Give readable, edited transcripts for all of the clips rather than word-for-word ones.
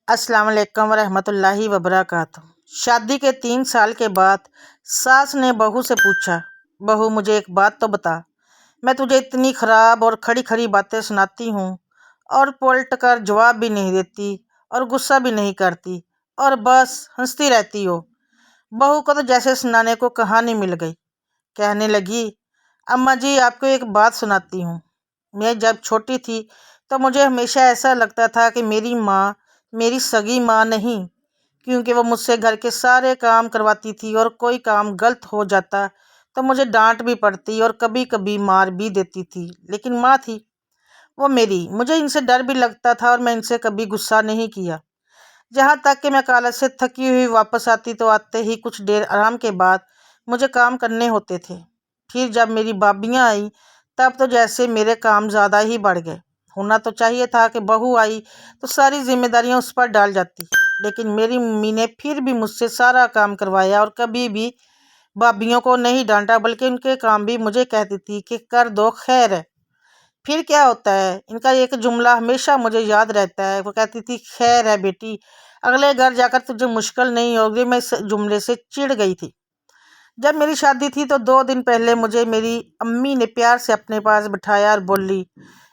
अस्सलाम वालेकुम रहमत उल्लाहि वबरकातुह। शादी के 3 साल के बाद सास ने बहू से पूछा, बहू मुझे एक बात तो बता, मैं तुझे इतनी खराब और खड़ी खड़ी बातें सुनाती हूँ और पलट कर जवाब भी नहीं देती और गुस्सा भी नहीं करती और बस हंसती रहती हो। बहू को तो जैसे सुनाने को कहानी मिल गई। कहने लगी, अम्मा जी आपको एक बात सुनाती हूँ। मैं जब छोटी थी तो मुझे हमेशा ऐसा लगता था कि मेरी माँ मेरी सगी माँ नहीं, क्योंकि वो मुझसे घर के सारे काम करवाती थी और कोई काम गलत हो जाता तो मुझे डांट भी पड़ती और कभी कभी मार भी देती थी, लेकिन माँ थी वो मेरी। मुझे इनसे डर भी लगता था और मैं इनसे कभी गुस्सा नहीं किया। जहाँ तक कि मैं कॉलेज से थकी हुई वापस आती तो आते ही कुछ देर आराम के बाद मुझे काम करने होते थे। फिर जब मेरी भाभियाँ आई तब तो जैसे मेरे काम ज़्यादा ही बढ़ गए। होना तो चाहिए था कि बहू आई तो सारी जिम्मेदारियां उस पर डाल जाती, लेकिन मेरी मम्मी ने फिर भी मुझसे सारा काम करवाया और कभी भी भाभियों को नहीं डांटा, बल्कि उनके काम भी मुझे कहती थी कि कर दो, खैर है। फिर क्या होता है, इनका एक जुमला हमेशा मुझे याद रहता है। वो कहती थी, खैर है बेटी, अगले घर जाकर तुझे मुश्किल नहीं होगी। मैं इस जुमले से चिढ़ गई थी। जब मेरी शादी थी तो 2 दिन पहले मुझे मेरी अम्मी ने प्यार से अपने पास बिठाया और बोली,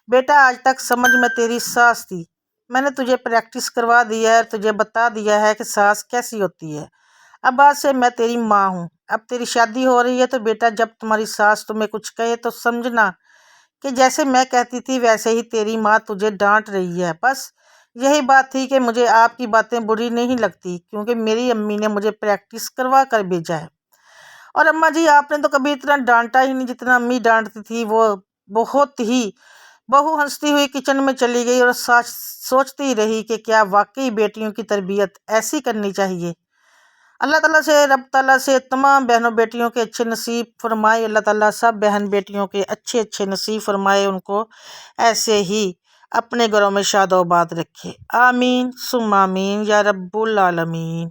बेटा आज तक समझ में तेरी सास थी, मैंने तुझे प्रैक्टिस करवा दिया है और तुझे बता दिया है कि सास कैसी होती है। अब आज से मैं तेरी माँ हूँ। अब तेरी शादी हो रही है तो बेटा जब तुम्हारी सास तुम्हें कुछ कहे तो समझना कि जैसे मैं कहती थी वैसे ही तेरी माँ तुझे डांट रही है। बस यही बात थी कि मुझे आपकी बातें बुरी नहीं लगती, क्योंकि मेरी अम्मी ने मुझे प्रैक्टिस करवा कर भेजा है। और अम्मा जी आपने तो कभी इतना डांटा ही नहीं जितना अम्मी डांटती थी। वो बहुत ही। बहू हंसती हुई किचन में चली गई और सोचती रही कि क्या वाकई बेटियों की तरबियत ऐसी करनी चाहिए। अल्लाह ताला से, रब ताला से तमाम बहनों बेटियों के अच्छे नसीब फरमाए। अल्लाह ताला सब बहन बेटियों के अच्छे अच्छे नसीब फरमाए, उनको ऐसे ही अपने घरों में शादोबाद रखे। आमीन सुम्मा आमीन या रब्बुल आलमीन।